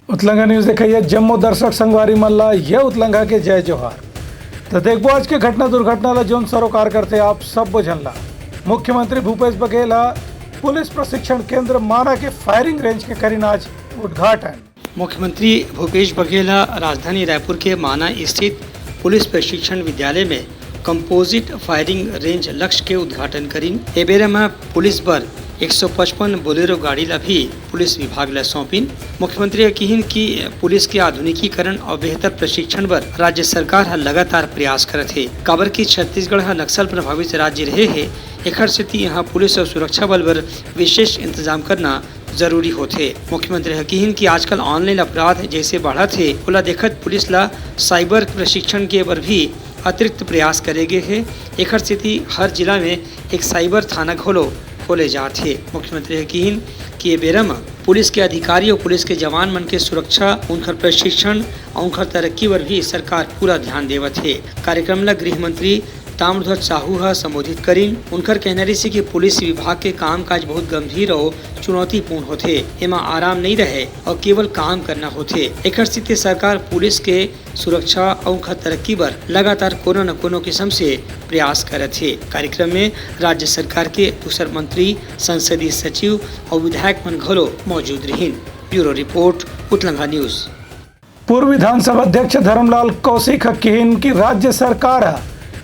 उतलंगा news देखिए जम्मू दर्शक संगवारी मल्ला यह उतलंगा के जय जोहार। तो देखो आज के घटना दुर्घटना जोन सरोकार करते आप सब बुझनला। मुख्यमंत्री भूपेश बघेल पुलिस प्रशिक्षण केंद्र माना के फायरिंग रेंज के करीन आज उद्घाटन। मुख्यमंत्री भूपेश बघेल राजधानी रायपुर के माना स्थित पुलिस प्रशिक्षण विद्यालय में कंपोजिट फायरिंग रेंज लक्ष्य के उद्घाटन करीन। ए बेरे में पुलिस बल 155 बोलेरो गाड़ी ला भी पुलिस विभाग ला सौंपिन। मुख्यमंत्री कहिन कि पुलिस के आधुनिकीकरण और बेहतर प्रशिक्षण पर राज्य सरकार लगातार प्रयास करत है। काबर की छत्तीसगढ़ नक्सल प्रभावित राज्य रहे है, एखर सेती यहाँ पुलिस और सुरक्षा बल पर विशेष इंतजाम करना जरूरी होते। मुख्यमंत्री कहिन कि आजकल ऑनलाइन अपराध जैसे बढ़त है, ओला देखत पुलिस ला साइबर प्रशिक्षण के पर भी अतिरिक्त प्रयास करेगे है। एखर सेती हर जिला में एक साइबर थाना खोले जाते। मुख्यमंत्री कहिन कि ये बेरा में पुलिस के अधिकारी और पुलिस के जवान मन के सुरक्षा, उनकर प्रशिक्षण और उनकर तरक्की पर भी सरकार पूरा ध्यान देवत है। कार्यक्रम ला गृह मंत्री ताम्रध्वज साहू संबोधित करीन। उनकर कहना रही कि पुलिस विभाग के कामकाज बहुत गंभीर और चुनौतीपूर्ण होते, एमा आराम नहीं रहे और केवल काम करना होते। एकर स्थिति सरकार पुलिस के सुरक्षा और उनका तरक्की पर लगातार कोनो न कोनो किस्म से प्रयास करत है। कार्यक्रम में राज्य सरकार के दूसर मंत्री, संसदीय सचिव और विधायक मन घलो मौजूद रहीन। Bureau report Utlanga news. पूर्व विधानसभा अध्यक्ष धर्मलाल कौशिक कहिन कि राज्य सरकार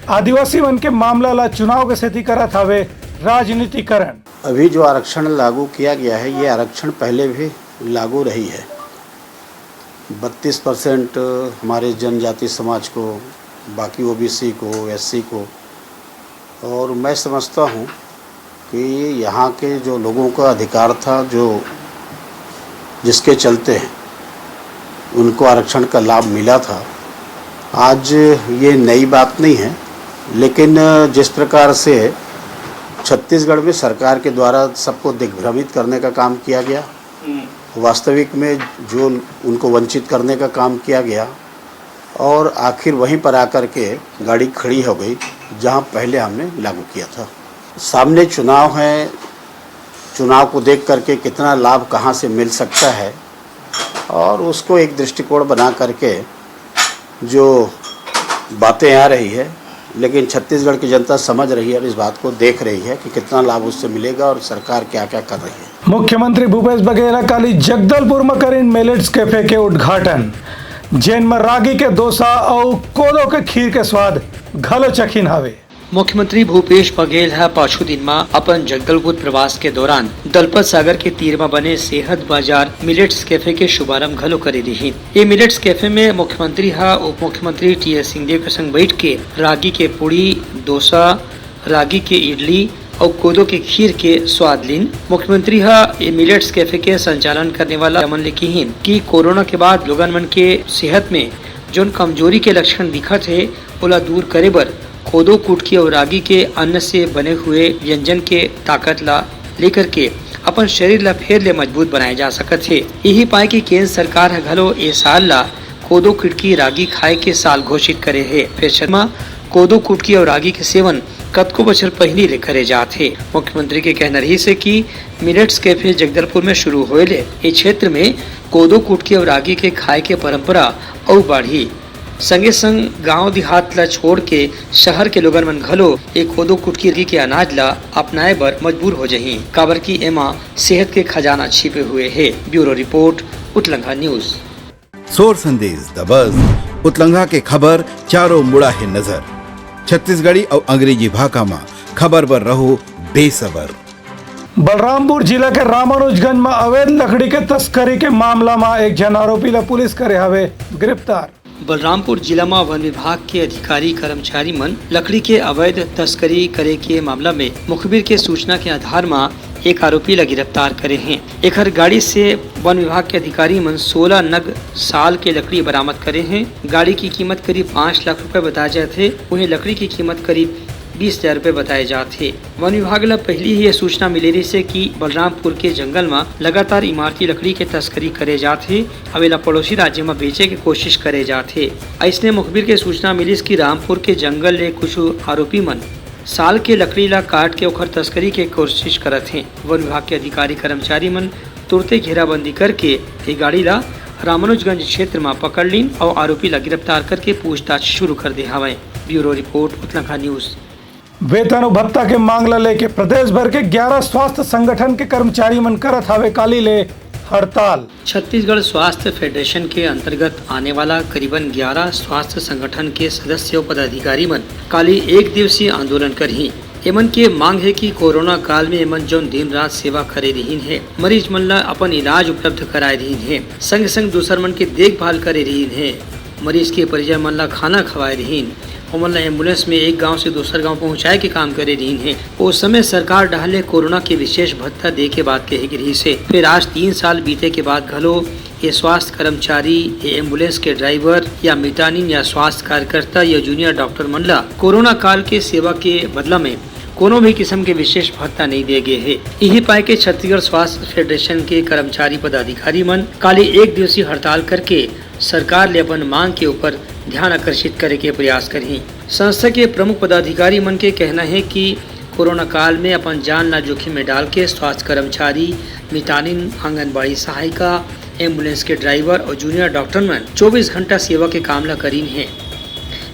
आदिवासी वन के मामला ला चुनाव के सेती करत हवे राजनीतिकरण। अभी जो आरक्षण लागू किया गया है, ये आरक्षण पहले भी लागू रही है। 32% हमारे जनजाति समाज को, बाकी ओबीसी को, एससी को। और मैं समझता हूँ कि यहाँ के जो लोगों का अधिकार था, जो जिसके चलते उनको आरक्षण का लाभ मिला था, आज ये नई बात नहीं है। लेकिन जिस प्रकार से छत्तीसगढ़ में सरकार के द्वारा सबको दिग्भ्रमित करने का काम किया गया, वास्तविक में जो उनको वंचित करने का काम किया गया, और आखिर वहीं पर आकर के गाड़ी खड़ी हो गई जहां पहले हमने लागू किया था। सामने चुनाव है, चुनाव को देख करके कितना लाभ कहां से मिल सकता है और उसको एक दृष्टिकोण बना करके जो बातें आ रही है, लेकिन छत्तीसगढ़ की जनता समझ रही है और इस बात को देख रही है कि कितना लाभ उससे मिलेगा और सरकार क्या क्या कर रही है। मुख्यमंत्री भूपेश बघेल काली जगदलपुर में करीन मिलेट्स कैफे के उद्घाटन, जैन में रागी के डोसा और कोदो के खीर के स्वाद घलो चखीन हवे। मुख्यमंत्री भूपेश बघेल पांचों दिन में अपन जगदलपुर प्रवास के दौरान दलपत सागर के तीर में बने सेहत बाजार मिलेट्स कैफे के शुभारंभ घलो करे रही। ये मिलेट्स कैफे में मुख्यमंत्री उप मुख्यमंत्री टी.एस. सिंहदेव के संग बैठ के रागी के पूड़ी, डोसा, रागी के इडली और कोदो के खीर के स्वाद लीन। मुख्यमंत्री ये मिलेट्स कैफे के संचालन करने वाला रमन लिखीन कि कोरोना के बाद लोगन मन के सेहत में जो कमजोरी के लक्षण दिखत है, ओला दूर करे बर कोदो, कुटकी और रागी के अन्न से बने हुए व्यंजन के ताकत ला लेकर के अपन शरीर ला फिर ले मजबूत बनाए जा सकत है। यही पाए कि केंद्र सरकार घलो ए साल ला कोदो, कुटकी, रागी खाए के साल घोषित करे है। फिर शर्मा कोदो, कुटकी और रागी के सेवन कतको बछर पहले ले करे जाते। मुख्यमंत्री के कहना रही से कि मिलेट्स कैफे जगदलपुर में शुरू होले इस क्षेत्र में कोदो, कुटकी और रागी के खाए के परंपरा और बढ़ी। संगे संग गांव देहात ला छोड़ के शहर के लोगन मन घलो एक कोदो, कुटकी के अनाज ला अपनाए बर मजबूर हो जही। काबर की एमा सेहत के खजाना छिपे हुए है। Bureau report Utlanga news. सोर संदेश द बज़ उतलंगा के खबर चारों मुड़ा है नजर। छत्तीसगढ़ी और अंग्रेजी भाषा में खबर पर रहो बेसबर। बलरामपुर जिला के रामानुजगंज में अवैध लकड़ी के तस्करी के मामला में एक जन आरोपी ला पुलिस करे हवे गिरफ्तार। बलरामपुर जिला में वन विभाग के अधिकारी कर्मचारी मन लकड़ी के अवैध तस्करी करे के मामला में मुखबिर के सूचना के आधार में एक आरोपी ला गिरफ्तार करे हैं। एक गाड़ी से वन विभाग के अधिकारी मन 16 नग साल के लकड़ी बरामद करे हैं। गाड़ी की कीमत करीब 5 लाख रुपए बताए जाते, वहीं लकड़ी की कीमत करीब 20,000 रुपए बताए जाते। वन विभाग ला पहली ही यह सूचना मिले रही से कि बलरामपुर के जंगल में लगातार इमारती लकड़ी के तस्करी करे जाते, अवेला पड़ोसी राज्य में बेचे के कोशिश करे जाते। ऐसने मुखबिर के सूचना मिली कि रामपुर के जंगल ले कुछ आरोपी मन साल के लकड़ी ला काट के ओखर तस्करी के कोशिश करत हैं। वन विभाग के अधिकारी कर्मचारी मन तुरते घेराबंदी करके ये गाड़ी ला रामानुजगंज क्षेत्र में पकड़ लीन और आरोपी ला गिरफ्तार करके पूछताछ शुरू कर दे हवे। Bureau report Uttalangha news. वेतन और भत्ता के मांग ला लेके प्रदेश भर के 11 स्वास्थ्य संगठन के कर्मचारी मन करत हवे काली ले हड़ताल। छत्तीसगढ़ स्वास्थ्य फेडरेशन के अंतर्गत आने वाला करीबन 11 स्वास्थ्य संगठन के सदस्य और पदाधिकारी मन काली एक दिवसीय आंदोलन कर ही एमन के मांग है कि कोरोना काल में एमन जो दिन रात सेवा करे रहीन है, मरीज मन ला अपन इलाज उपलब्ध कराए रहीन है, संग संग दूसर मन के देखभाल करे रहीन है, मरीज के परिजन मन ला खाना खवाए रहीन, ओमन ला एम्बुलेंस में एक गांव से दूसर गांव पहुंचाए के काम करे रहीन है। उस समय सरकार डाले कोरोना के विशेष भत्ता दे के बाद कहे रही से फिर आज 3 साल बीते के बाद घलो ये स्वास्थ्य कर्मचारी, ये एम्बुलेंस के ड्राइवर या मितानिन या स्वास्थ्य कार्यकर्ता या जूनियर डॉक्टर मन ला कोरोना काल के सेवा के बदला में कोनो भी किस्म के विशेष भत्ता नहीं दिए गए है। यही पाए के छत्तीसगढ़ स्वास्थ्य फेडरेशन के कर्मचारी पदाधिकारी मन काली एक दिवसीय हड़ताल करके सरकार ले अपन मांग के ऊपर ध्यान आकर्षित करे के प्रयास करी। संस्था के प्रमुख पदाधिकारी मन के कहना है कि कोरोना काल में अपन जान ला जोखिम में डाल के स्वास्थ्य कर्मचारी, मितानिन, आंगनबाड़ी सहायिका, एम्बुलेंस के ड्राइवर और जूनियर डॉक्टर मन 24 घंटा सेवा के काम ला करीन है।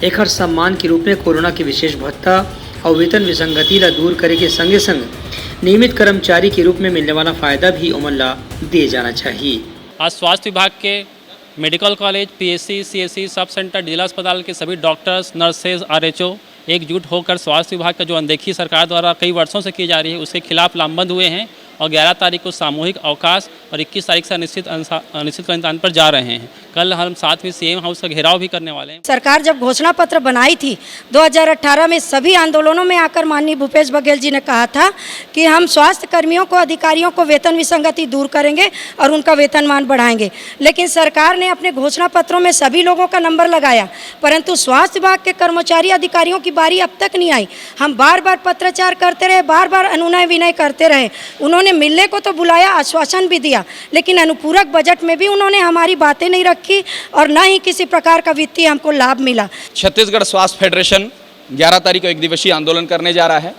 एक हर सम्मान के रूप में कोरोना के विशेष भत्ता और वेतन विसंगति ला दूर करे के संगे संग नियमित कर्मचारी के रूप में मिलने वाला फायदा भी ओमन ला दिए जाना चाहिए। आज स्वास्थ्य विभाग के medical college, PSC, CSC, sub centre, जिला अस्पताल के सभी डॉक्टर्स, नर्सेज, आरएचओ एकजुट होकर स्वास्थ्य विभाग का जो अनदेखी सरकार द्वारा कई वर्षों से की जा रही है उसके खिलाफ लामबंद हुए हैं और 11 तारीख को सामूहिक अवकाश और 21 तारीख से अनिश्चितकालीन पर जा रहे हैं। कल हम साथ में सीएम हाउस का घेराव भी करने वाले हैं। सरकार जब घोषणा पत्र बनाई थी 2018 में सभी आंदोलनों में आकर माननीय भूपेश बघेल जी ने कहा था कि हम स्वास्थ्य कर्मियों को, अधिकारियों को वेतन विसंगति दूर करेंगे और उनका वेतनमान बढ़ाएंगे। लेकिन सरकार ने अपने घोषणा पत्रों में सभी लोगों का नंबर लगाया, परंतु स्वास्थ्य विभाग के कर्मचारी अधिकारियों की बारी अब तक नहीं आई। हम बार बार पत्राचार करते रहे, बार बार अनुनय विनय करते रहे। उन्होंने मिलने को तो बुलाया, आश्वासन भी दिया, लेकिन अनुपूरक बजट में भी उन्होंने हमारी बातें नहीं रखी और न ही किसी प्रकार का वित्तीय हमको लाभ मिला। छत्तीसगढ़ स्वास्थ्य फेडरेशन 11 तारीख को एक दिवसीय आंदोलन करने जा रहा है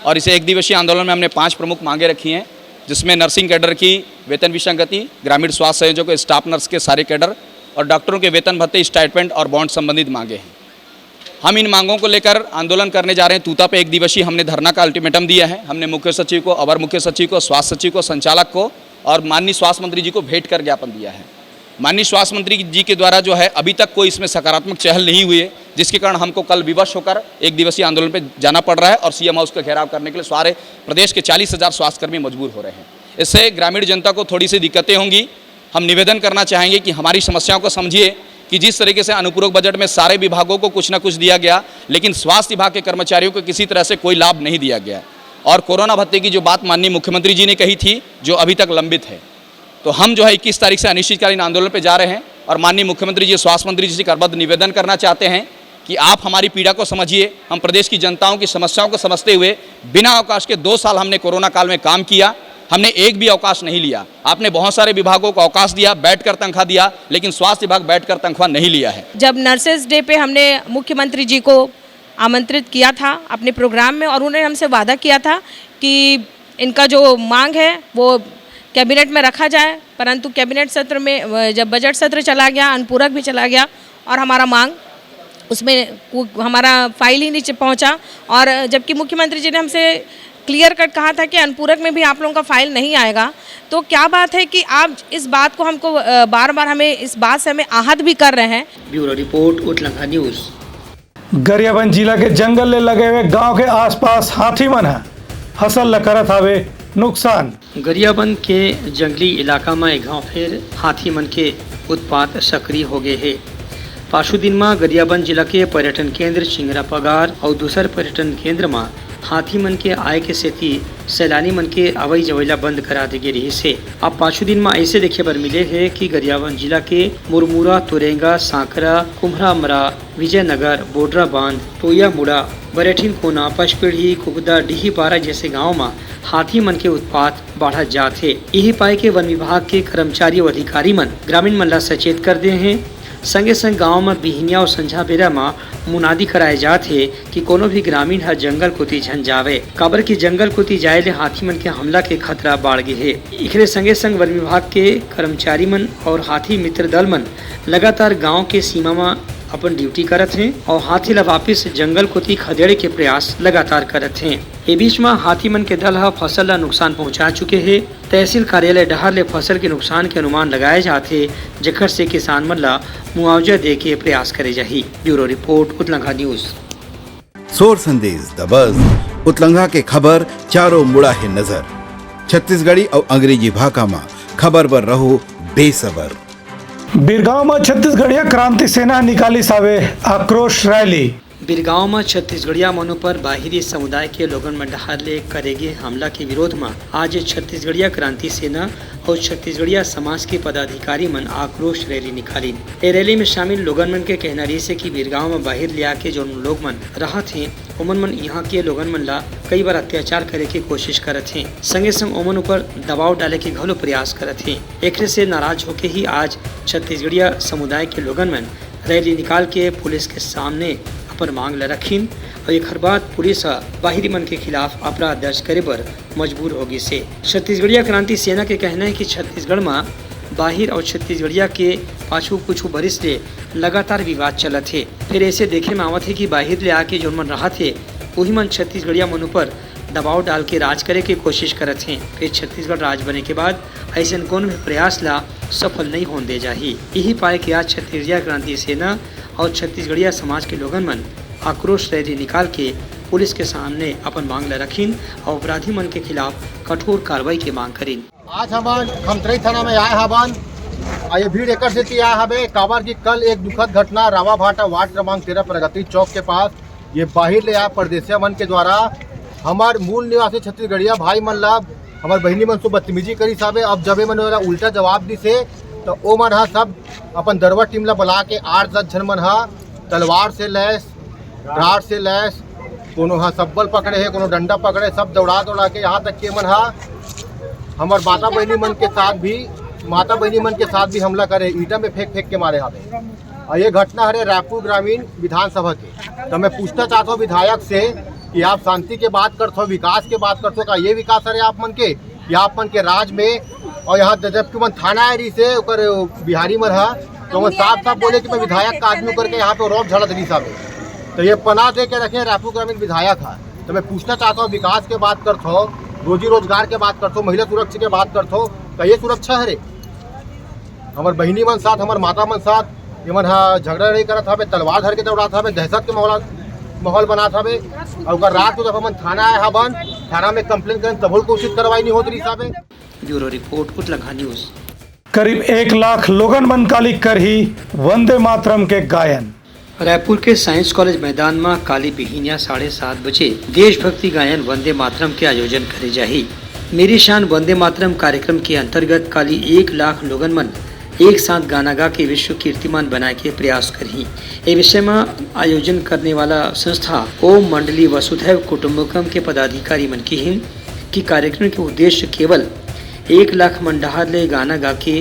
और इसे एक दिवसीय आंदोलन में हमने 5 प्रमुख मांगे रखी हैं, जिसमें नर्सिंग कैडर की वेतन विसंगति, ग्रामीण स्वास्थ्य संयोजकों, स्टाफ नर्स के सारे कैडर और डॉक्टरों के वेतन भत्ते, स्टाइपेंड और बॉन्ड संबंधित मांगे हैं। हम इन मांगों को लेकर आंदोलन करने जा रहे हैं। तूता पे एक दिवसीय हमने धरना का अल्टीमेटम दिया है। हमने मुख्य सचिव को, अवर मुख्य सचिव को, स्वास्थ्य सचिव को, संचालक को और माननीय स्वास्थ्य मंत्री जी को भेंट कर ज्ञापन दिया है। माननीय स्वास्थ्य मंत्री जी के द्वारा जो है अभी तक कोई इसमें सकारात्मक चहल नहीं हुई है, जिसके कारण हमको कल विवश होकर एक दिवसीय आंदोलन पर जाना पड़ रहा है और सीएम हाउस का घेराव करने के लिए सारे प्रदेश के 40,000 स्वास्थ्यकर्मी मजबूर हो रहे हैं। इससे ग्रामीण जनता को थोड़ी सी दिक्कतें होंगी। हम निवेदन करना चाहेंगे कि हमारी समस्याओं को समझिए कि जिस तरीके से अनुपूरक बजट में सारे विभागों को कुछ ना कुछ दिया गया, लेकिन स्वास्थ्य विभाग के कर्मचारियों को किसी तरह से कोई लाभ नहीं दिया गया। और कोरोना भत्ते की जो बात माननीय मुख्यमंत्री जी ने कही थी, जो अभी तक लंबित है, तो हम जो है 21 तारीख से अनिश्चितकालीन आंदोलन पर जा रहे हैं और माननीय मुख्यमंत्री जी, स्वास्थ्य मंत्री जी से करबद्ध निवेदन करना चाहते हैं कि आप हमारी पीड़ा को समझिए। हम प्रदेश की जनताओं की समस्याओं को समझते हुए बिना अवकाश के 2 साल हमने कोरोना काल में काम किया, हमने एक भी अवकाश नहीं लिया। आपने बहुत सारे विभागों को अवकाश दिया, बैठकर तनख्वाह दिया, लेकिन स्वास्थ्य विभाग बैठकर तनख्वाह नहीं लिया है। जब नर्सेज डे पे हमने मुख्यमंत्री जी को आमंत्रित किया था अपने प्रोग्राम में और उन्होंने हमसे वादा किया था कि इनका जो मांग है वो कैबिनेट में रखा जाए, परंतु कैबिनेट सत्र में जब बजट सत्र चला गया, अनुपूरक भी चला गया और हमारा मांग उसमें हमारा फाइल ही नीचे पहुंचा। और जबकि मुख्यमंत्री जी ने हमसे क्लियर कट कहा था कि अनुपूरक में भी आप लोगों का फाइल नहीं आएगा, तो क्या बात है कि आप इस बात को हमको बार बार हमें इस बात से हमें आहत भी कर रहे हैं। Bureau report Uttalangha news. Gariaband जिला के जंगल ले लगे हुए गांव के आसपास हाथी मन है फसल ल करत हवे नुकसान। गरियाबंद के जंगली इलाका में एक गाँव फिर हाथी मन के उत्पात सक्रिय हो गए है। पाछू दिन में गरियाबंद जिला के पर्यटन केंद्र चिंगरा पगार और दूसर पर्यटन केंद्र में हाथी मन के आय के सेती सैलानी मन के अवई जवैला बंद करा दी गई से। अब पाछू दिन में ऐसे देखे बर मिले है कि गरियाबंद जिला के मुरमुरा, तुरेंगा, सांकरा, कुम्हरामरा, विजयनगर, बोडरा बांध, टोया मुड़ा, बरेठिन कोना, पचपेढ़ी, कुगदा, डीही पारा जैसे गाँव में हाथी मन के उत्पात बढ़ा जाते। यही पाए के वन विभाग के कर्मचारी और अधिकारी मन ग्रामीण मन ला सचेत कर दे हैं संगे संग गांव में बिहनिया और संझा बेरा में मुनादी कराए जाते कि कोनो भी ग्रामीण हर जंगल कोती झन जावे, काबर की जंगल कोती जाए ले हाथी मन के हमला के खतरा बाढ़ गए है। इखरे संगे संग वन विभाग के कर्मचारी मन और हाथी मित्र दल मन लगातार गाँव के सीमा में अपन ड्यूटी करत हैं और हाथी ला वापिस जंगल कोती खदेड़े के प्रयास लगातार करत हैं। ए बीच में हाथी मन के दल फसल ला नुकसान पहुंचा चुके हैं। तहसील कार्यालय डहर ले फसल के नुकसान के अनुमान लगाए जाते, जेकर से किसान मन ला मुआवजा दे के प्रयास करे जाही। Bureau report Utlangha news. सोर संदेश द बज़ उतलंघा के खबर चारों मुड़ा है नजर। छत्तीसगढ़ी और अंग्रेजी भाषा में खबर पर रहो बेसबर। बिरगांव में छत्तीसगढ़िया क्रांति सेना निकाली सावे आक्रोश रैली। बिरगांव में छत्तीसगढ़िया मनो पर बाहरी समुदाय के लोगन में डहार ले करेगे हमला के विरोध में आज छत्तीसगढ़िया क्रांति सेना और छत्तीसगढ़िया समाज के पदाधिकारी मन आक्रोश रैली निकाली। ए रैली में शामिल लोगन मन के कहना रही से कि बिरगांव में बाहर ले आके जो लोग मन रहा थे ओमन मन यहाँ के लोगन मन ला कई बार अत्याचार करे के कोशिश करत हैं, संगे संग ओमन ऊपर दबाव डाले के घलो प्रयास करत हैं। एकरे से नाराज होके ही आज छत्तीसगढ़िया समुदाय के लोगन मन रैली निकाल के पुलिस के सामने अपन मांग ल रखीन और एक बाद पुलिस बाहरी मन के खिलाफ अपराध दर्ज करे पर मजबूर होगी से। छत्तीसगढ़िया क्रांति सेना के कहना है कि छत्तीसगढ़ में बाहिर और छत्तीसगढ़िया के पाछू कुछ बरिस ले लगातार विवाद चलत है। फिर ऐसे देखे में आवत है कि बाहिर ले आके जो मन रहा थे वही मन छत्तीसगढ़िया मन ऊपर दबाव डाल के राज करे की कोशिश करत हैं। फिर छत्तीसगढ़ राज बने के बाद ऐसे कौन भी प्रयास ला सफल नहीं होने दे जाही। यही पाए कि आज छत्तीसगढ़िया क्रांति सेना और छत्तीसगढ़िया समाज के लोगन मन आक्रोश रैली निकाल के पुलिस के सामने अपन मांग ल रखीन और अपराधी मन के खिलाफ कठोर कार्रवाई की मांग करीन। आज हम खमतराई थाना में आए हवन और ये भीड़ एक से आए हवे काबर की कल एक दुखद घटना रावाभाटा वार्ड क्रमांक 13 प्रगति चौक के पास ये बाहर ले आए परदेसिया मन के द्वारा हमार मूल निवासी छत्तीसगढ़िया भाई मन ला हमार बहनी मन से बदतमीजी करी साबे। अब जब मन उल्टा जवाब दी से तो ओ मन हा सब अपन दरवा टीम ला बुला के 8-10 जन मन हा तलवार से लैस राड से लैस कोनो हा सब्बल पकड़े है कोनो डंडा पकड़े सब दौड़ा के यहाँ तक के मन हा हमार माता बहनी मन के साथ भी हमला करे, ईटा में फेंक के मारे हावे। और ये घटना है रायपुर ग्रामीण विधानसभा के। तो मैं पूछना चाहता हूँ विधायक से कि आप शांति के बात करते हो, विकास के बात करते हो, का ये विकास है आप मन के या आप मन के राज में। और यहाँ जबकि मन थाना है रही से ओकर बिहारी मन है तो मैं साफ बोले कि मैं विधायक का आदमी करके यहाँ पे रौब झड़त रही साहब। तो ये पना दे के रखे रायपुर ग्रामीण विधायक है। तो मैं पूछना चाहता हूँ विकास के बात करते हो, रोजी रोजगार के बात करते हो, महिला सुरक्षा के बात करते हो, का ये सुरक्षा है रे? हमार बहनी मन साथ हमार माता मन साथ ये मन झगड़ा नहीं करत हवे, तलवार धर के दौड़ात हवे, दहशत के माहौल बनात हवे। और रात को जब हम थाना आए हवन थाना में कंप्लेन करें तब कोशिश कार्रवाई नहीं होती रही साहब। Bureau report Utlangha news. करीब 1 लाख लोगन मन काली कर ही वंदे मातरम के गायन। रायपुर के साइंस कॉलेज मैदान में काली बिहिनिया 7:30 बजे देशभक्ति गायन वंदे मातरम के आयोजन करे जाही। मेरी शान वंदे मातरम कार्यक्रम के अंतर्गत काली 1 लाख लोगन मन एक साथ गाना गा के विश्व कीर्तिमान बनाए के प्रयास करही। ये विषय में आयोजन करने वाला संस्था ओम मंडली वसुधैव कुटुंबकम के पदाधिकारी मन की हिम कि कार्यक्रम के उद्देश्य केवल 1 लाख मन डहार ले गाना गा के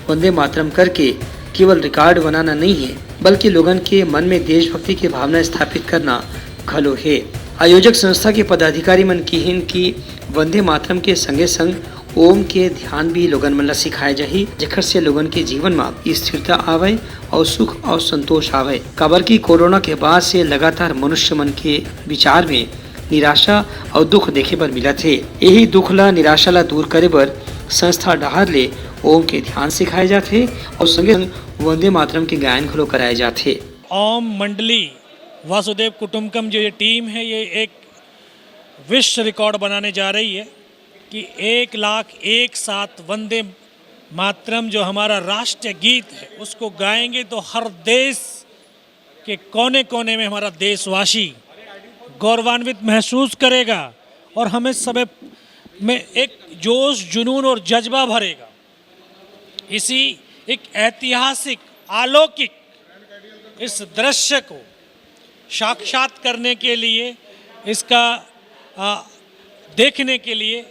वंदे मातरम करके केवल रिकॉर्ड बनाना नहीं है, बल्कि लोगन के मन में देशभक्ति की भावना स्थापित करना खलो है। आयोजक संस्था के पदाधिकारी मन की हिन की वंदे मातरम के संगे संग ओम के ध्यान भी लोगन मन ला सिखाए जाही, जेकर से लोगन के जीवन में स्थिरता आवे और सुख और संतोष आवे। काबर की कोरोना के बाद से लगातार मनुष्य मन के विचार में निराशा और दुख देखे बर मिला थे। यही दुख ला निराशा ला दूर करे बर संस्था डहार ले ओम के ध्यान सिखाए जाते और संगे वंदे मातरम के गायन घलो कराए जाते। ओम मंडली वासुदेव कुटुंबकम जो ये टीम है ये एक विश्व रिकॉर्ड बनाने जा रही है कि 1 लाख एक साथ वंदे मातरम जो हमारा राष्ट्रीय गीत है उसको गाएंगे तो हर देश के कोने कोने में हमारा देशवासी गौरवान्वित महसूस करेगा और हमें सब में एक जोश जुनून और जज्बा भरेगा। इसी एक ऐतिहासिक अलौकिक इस दृश्य को साक्षात करने के लिए इसका देखने के लिए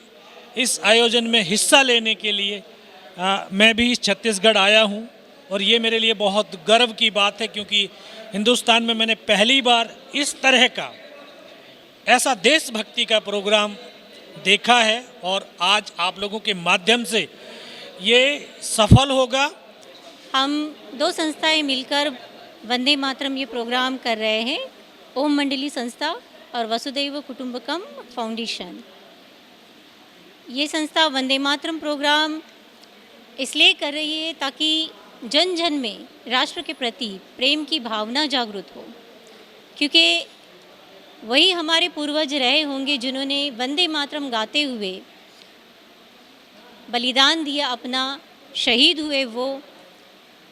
इस आयोजन में हिस्सा लेने के लिए मैं भी छत्तीसगढ़ आया हूँ और ये मेरे लिए बहुत गर्व की बात है, क्योंकि हिंदुस्तान में मैंने पहली बार इस तरह का ऐसा देशभक्ति का प्रोग्राम देखा है और आज आप लोगों के माध्यम से ये सफल होगा। हम दो संस्थाएं मिलकर वंदे मातरम ये प्रोग्राम कर रहे हैं, ओम मंडली संस्था और वसुदैव कुटुंबकम फाउंडेशन। ये संस्था वंदे मातरम प्रोग्राम इसलिए कर रही है ताकि जन जन में राष्ट्र के प्रति प्रेम की भावना जागृत हो, क्योंकि वही हमारे पूर्वज रहे होंगे जिन्होंने वंदे मातरम गाते हुए बलिदान दिया, अपना शहीद हुए, वो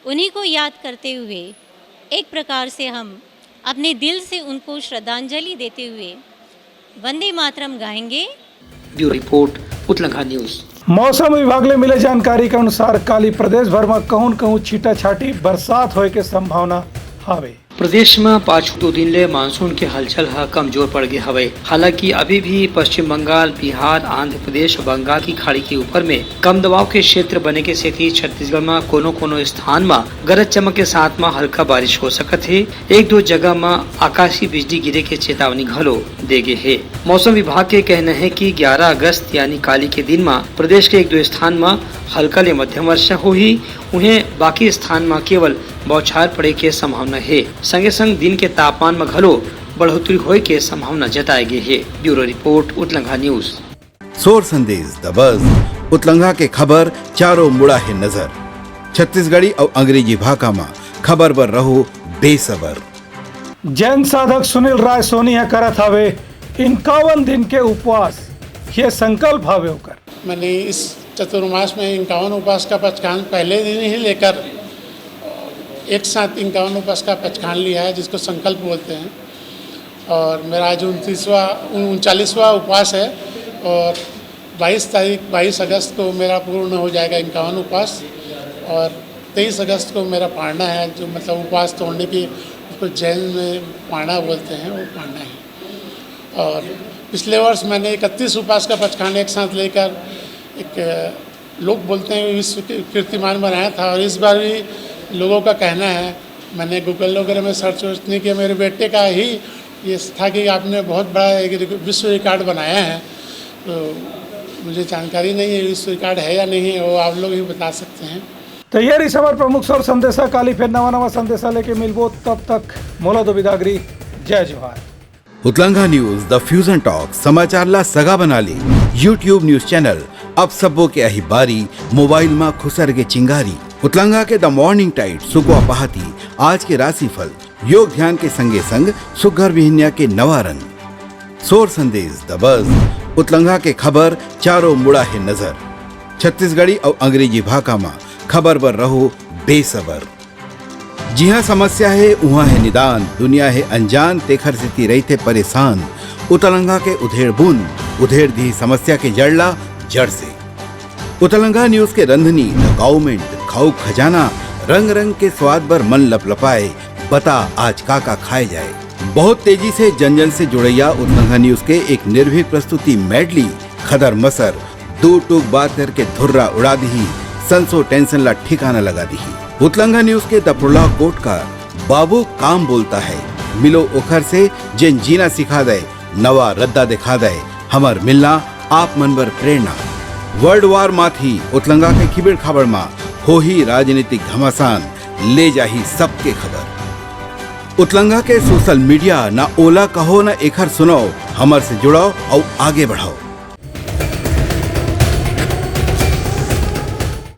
उन्हीं को याद करते हुए एक प्रकार से हम अपने दिल से उनको श्रद्धांजलि देते हुए वंदे मातरम गाएंगे। Bureau report Utlangha news. मौसम विभाग ले मिले जानकारी के अनुसार काली प्रदेश भर में कहूं कहूं छीटा छाटी बरसात होए के संभावना हावे। प्रदेश में पाँच दो दिन ले मानसून के हलचल कमजोर पड़ गए हवे। हालांकि अभी भी पश्चिम बंगाल, बिहार, आंध्र प्रदेश और बंगाल की खाड़ी के ऊपर में कम दबाव के क्षेत्र बने के साथ ही छत्तीसगढ़ में कोनो स्थान में गरज चमक के साथ में हल्का बारिश हो सकत है। एक दो जगह में आकाशीय बिजली गिरे के चेतावनी घलो दे गए है। मौसम विभाग के कहना है कि 11 अगस्त यानी काली के दिन में प्रदेश के एक दो स्थान में हल्का ले मध्यम वर्षा हुई, उन्हें बाकी स्थान में केवल बौछार पड़े के संभावना है। संगे संग दिन के तापमान में घलो बढ़ोतरी होए के संभावना जताई गई है। Bureau report Utlangha news. सोर संदेश द बज़ उतलंघा के खबर चारों मुड़ा है नजर। छत्तीसगढ़ी और अंग्रेजी भाषा में खबर पर रहो बेसबर। जैन साधक सुनील राय सोनी है करत हवे 51 दिन के उपवास। ये संकल्प भावे होकर मैंने इस चतुर्मास में 51 उपवास का पचखान पहले दिन ही लेकर एक साथ 51 उपवास का पचखान लिया है, जिसको संकल्प बोलते हैं। और मेरा आज 39वां उपवास है और 22 अगस्त को मेरा पूर्ण हो जाएगा 51 उपवास और 23 अगस्त को मेरा पारना है, जो मतलब उपवास तोड़ने की, उसको जैन में पारना बोलते हैं, वो पारना है। और पिछले वर्ष मैंने 31 उपवास का पचखान एक साथ लेकर एक लोग बोलते हैं विश्व कीर्तिमान बनाया था। और इस बार भी लोगों का कहना है, मैंने गूगल वगैरह में सर्च नहीं किया, मेरे बेटे का ही ये था कि आपने बहुत बड़ा एक विश्व रिकॉर्ड बनाया है। तो मुझे जानकारी नहीं है विश्व रिकॉर्ड है या नहीं है, वो आप लोग ही बता सकते हैं। तैयारी सबर प्रमुख सौर संदेशा काली फिर नवा संदेशा लेके मिलबो, तब तक मोला दो बिदागरी। जय जोहार। उतलंघा न्यूज द फ्यूजन टॉक समाचार ला सगा बना ली। यूट्यूब न्यूज चैनल अब सबो के अही बारी मोबाइल में खुसर के चिंगारी। उतलंघा के द मॉर्निंग टाइड सुगवा पहाती, आज के राशिफल, योग ध्यान के संगे संग सुघर विहिन्या के नवा रंग। सोर संदेश द बज़ उतलंघा के खबर चारों मुड़ा है नजर। छत्तीसगढ़ी और अंग्रेजी भाषा में खबर पर रहो बेसबर। जी हाँ, समस्या है वहाँ है निदान, दुनिया है अनजान, तेखर से रहते परेशान। उतलंघा के उधेड़ बूंद उधेड़ दी समस्या के जड़ला जड़ से। उतलंघा न्यूज के रंधनी गवर्नमेंट खाऊ खजाना रंग रंग के स्वाद पर मन लपलपाए, बता आज का खाए जाए। बहुत तेजी से जन जन से जुड़ैया उतलंघा न्यूज के एक निर्भीक प्रस्तुति मेडली खदर मसर दो टूक बात करके धुर्रा उड़ा दी, संसो टेंशन ला ठिकाना लगा दी। उतलंघा न्यूज के दपुरला कोट का बाबू काम बोलता है, मिलो ओखर से जिन जीना सिखा दे, नवा रद्दा दिखा दे, हमर मिलना आप मन बर प्रेरणा। वर्ल्ड वार माथी उतलंघा के खिबड़ खबर मा हो ही राजनीतिक घमासान, ले जाही सबके खबर। उतलंघा के सोशल मीडिया ना ओला कहो ना एखर सुनाओ, हमर से जुड़ाओ और आगे बढ़ाओ।